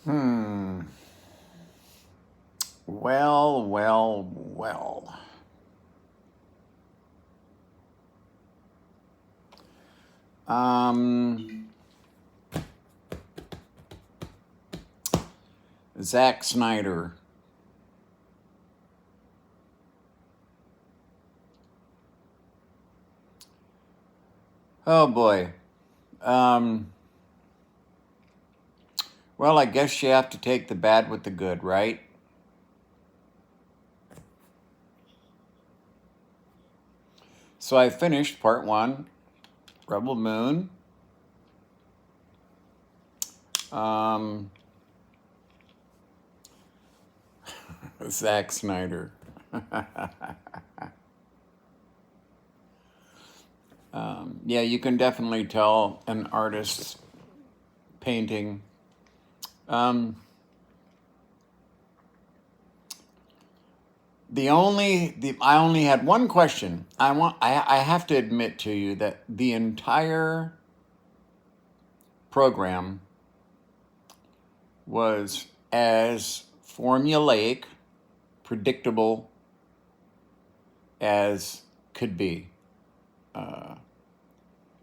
Hmm. Well, well, well. Um, Zack Snyder. Oh boy. Um, well, I guess you have to take the bad with the good, right? So I finished part one, Rebel Moon. Um, Zack Snyder. Yeah, you can definitely tell an artist's painting. Um, I only had one question. I have to admit to you that the entire program was as formulaic, predictable as could be.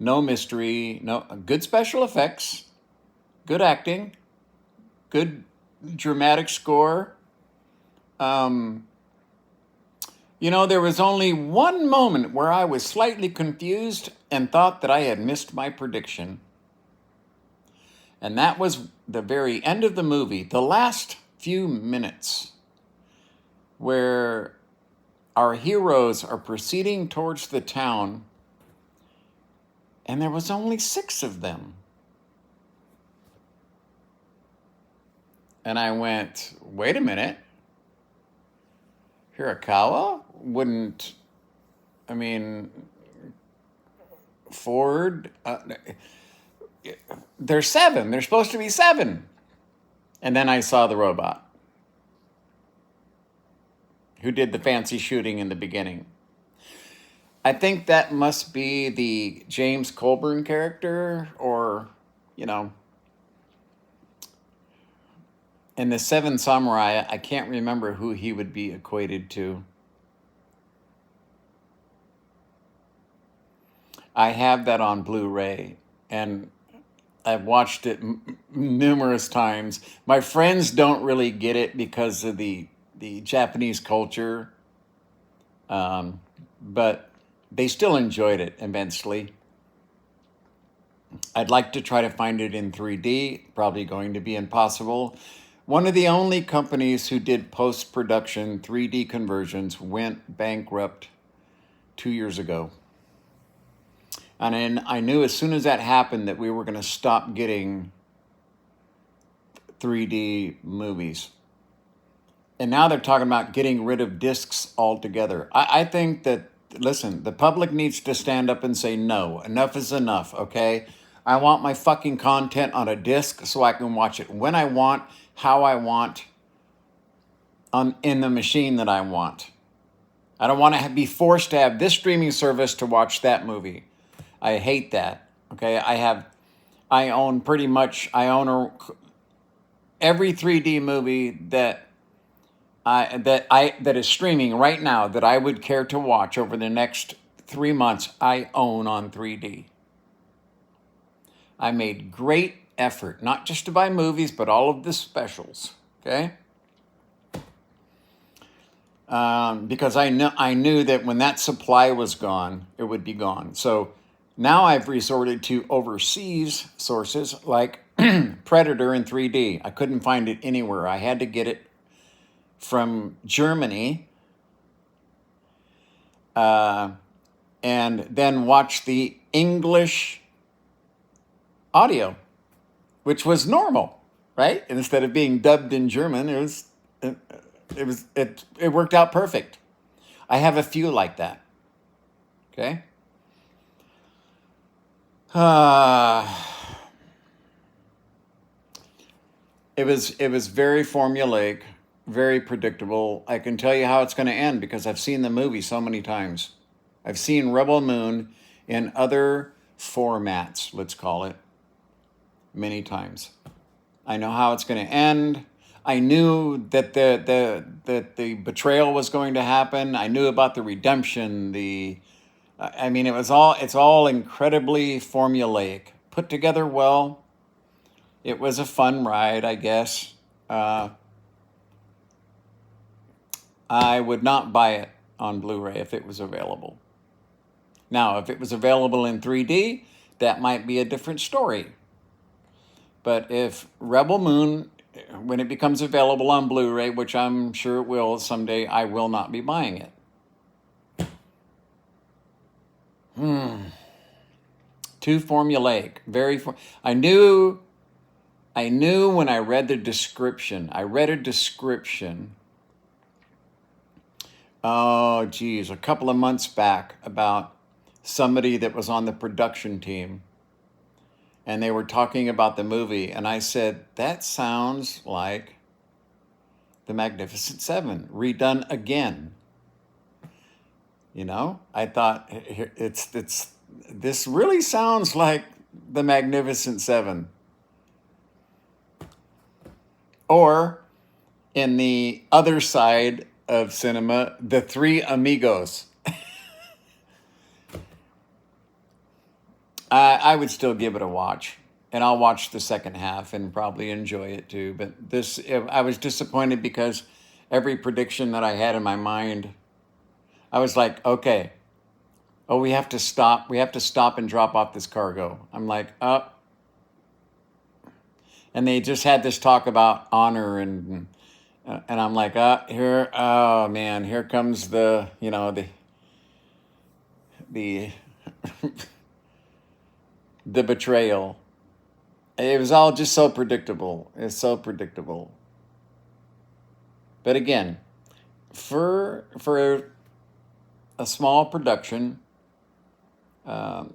No mystery, no good special effects, good acting, good dramatic score. Um, there was only one moment where I was slightly confused and thought that I had missed my prediction. And that was the very end of the movie, the last few minutes, where our heroes are proceeding towards the town, and there was only 6 of them. And I went, wait a minute, Hirakawa wouldn't, I mean, Ford, there's 7. There's supposed to be 7. And then I saw the robot who did the fancy shooting in the beginning. I think that must be the James Colburn character, or, you know, in the Seven Samurai, I can't remember who he would be equated to. I have that on Blu-ray, and I've watched it numerous times. My friends don't really get it because of the Japanese culture, but they still enjoyed it immensely. I'd like to try to find it in 3D, probably going to be impossible. One of the only companies who did post-production 3D conversions went bankrupt 2 years ago. And then I knew as soon as that happened that we were going to stop getting 3D movies. And now they're talking about getting rid of discs altogether. I think that, listen, the public needs to stand up and say, no, enough is enough, okay? I want my fucking content on a disc so I can watch it when I want, how I want, in the machine that I want. I don't want to be forced to have this streaming service to watch that movie. I hate that, okay? I own every 3D movie that is streaming right now that I would care to watch over the next 3 months. I own on 3D. I made great effort, not just to buy movies, but all of the specials. Okay, because I knew that when that supply was gone, it would be gone. So now I've resorted to overseas sources like Predator in 3D. I couldn't find it anywhere. I had to get it from Germany, and then watch the English audio, which was normal, right? Instead of being dubbed in German, it worked out perfect. I have a few like that. Okay. It was very formulaic, very predictable. I can tell you how it's going to end because I've seen the movie so many times. I've seen Rebel Moon in other formats, let's call it, many times. I know how it's going to end. I knew that the betrayal was going to happen. I knew about the redemption. I mean, it's all incredibly formulaic, put together well. It was a fun ride, I guess. Uh, I would not buy it on Blu-ray if it was available. Now, if it was available in 3D, that might be a different story. But if Rebel Moon, when it becomes available on Blu-ray, which I'm sure it will someday, I will not be buying it. Too formulaic. I knew when I read the description. I read a description. Oh, geez, a couple of months back about somebody that was on the production team, and they were talking about the movie, and I said, that sounds like The Magnificent Seven redone again. You know, I thought this really sounds like The Magnificent Seven. Or in the other side of cinema, The Three Amigos. I would still give it a watch, and I'll watch the second half and probably enjoy it too. But I was disappointed because every prediction that I had in my mind, I was like, okay, oh, we have to stop. We have to stop and drop off this cargo. I'm like, oh. And they just had this talk about honor and I'm like, oh man, here comes the the the betrayal. It was all just so predictable. It's so predictable. But again, for a small production, good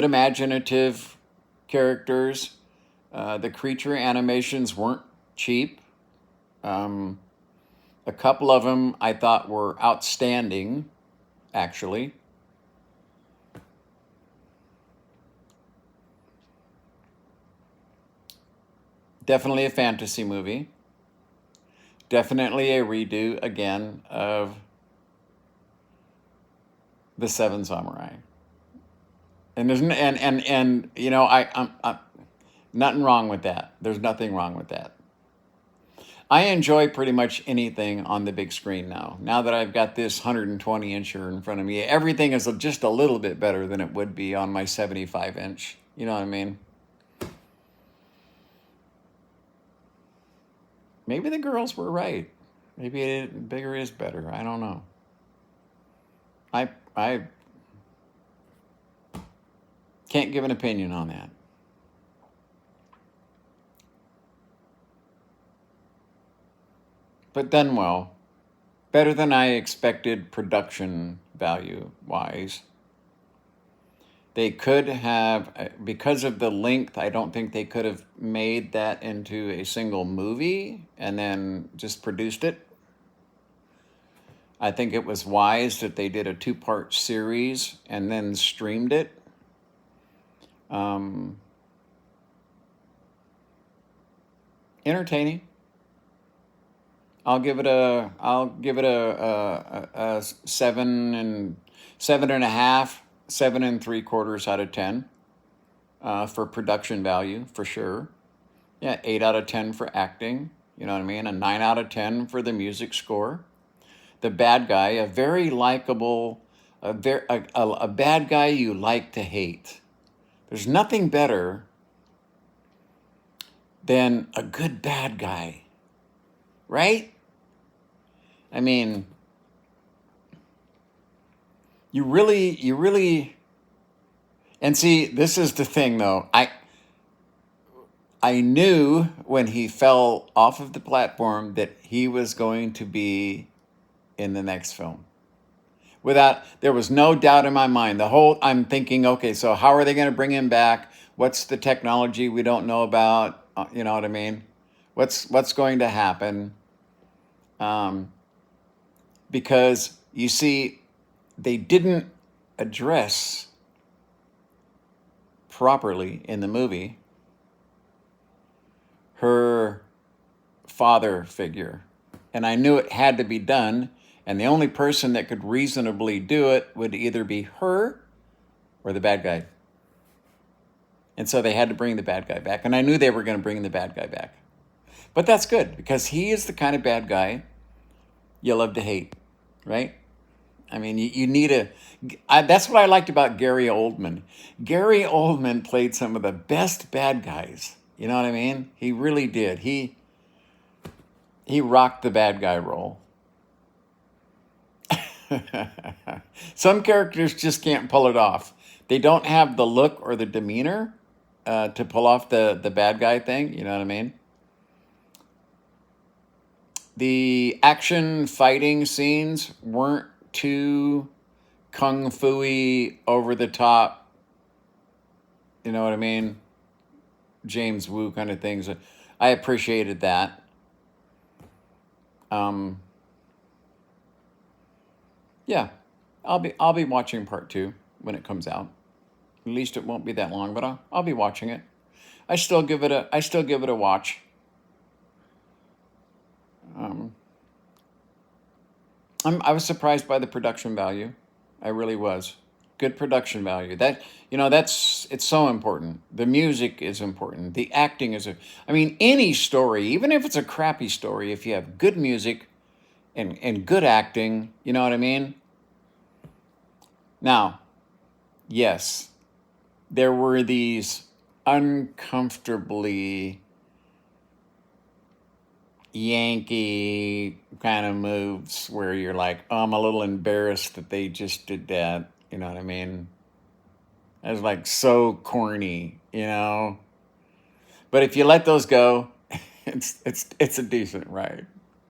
imaginative characters. The creature animations weren't cheap. A couple of them I thought were outstanding, actually. Definitely a fantasy movie. Definitely a redo again of The Seven Samurai. And there's and you know I'm nothing wrong with that. There's nothing wrong with that. I enjoy pretty much anything on the big screen now. Now that I've got this 120 incher in front of me, everything is just a little bit better than it would be on my 75 inch. You know what I mean? Maybe the girls were right. Maybe bigger is better. I don't know. I can't give an opinion on that. But done well. Better than I expected production value wise. They could have, because of the length, I don't think they could have made that into a single movie and then just produced it. I think it was wise that they did a 2-part series and then streamed it. Entertaining. I'll give it a 7.5, 7.75 out of 10 for production value for sure. Yeah, 8 out of 10 for acting. You know what I mean? A 9 out of 10 for the music score. The bad guy, a very likable, a bad guy you like to hate. There's nothing better than a good bad guy, right? I mean, you really, and see, this is the thing though. I knew when he fell off of the platform that he was going to be in the next film. There was no doubt in my mind. I'm thinking, okay, so how are they going to bring him back? What's the technology we don't know about? You know what I mean? What's going to happen? Because you see, they didn't address properly in the movie father figure. And I knew it had to be done. And the only person that could reasonably do it would either be her or the bad guy. And so they had to bring the bad guy back. And I knew they were going to bring the bad guy back. But that's good because he is the kind of bad guy you love to hate, right? I mean, you need that's what I liked about Gary Oldman. Gary Oldman played some of the best bad guys. You know what I mean? He really did. He rocked the bad guy role. Some characters just can't pull it off. They don't have the look or the demeanor to pull off the bad guy thing. You know what I mean? The action fighting scenes weren't too kung fu-y, over the top. You know what I mean? James Woo kind of things. I appreciated that. Um, yeah, I'll be watching part two when it comes out. At least it won't be that long, but I'll be watching it. I still give it a watch. Um, I was surprised by the production value. I really was. Good production value. It's so important. The music is important. The acting I mean, any story, even if it's a crappy story, if you have good music and good acting, you know what I mean? Now, yes, there were these uncomfortably Yankee kind of moves where you're like, oh, I'm a little embarrassed that they just did that. You know what I mean? It was like so corny, you know? But if you let those go, it's a decent ride.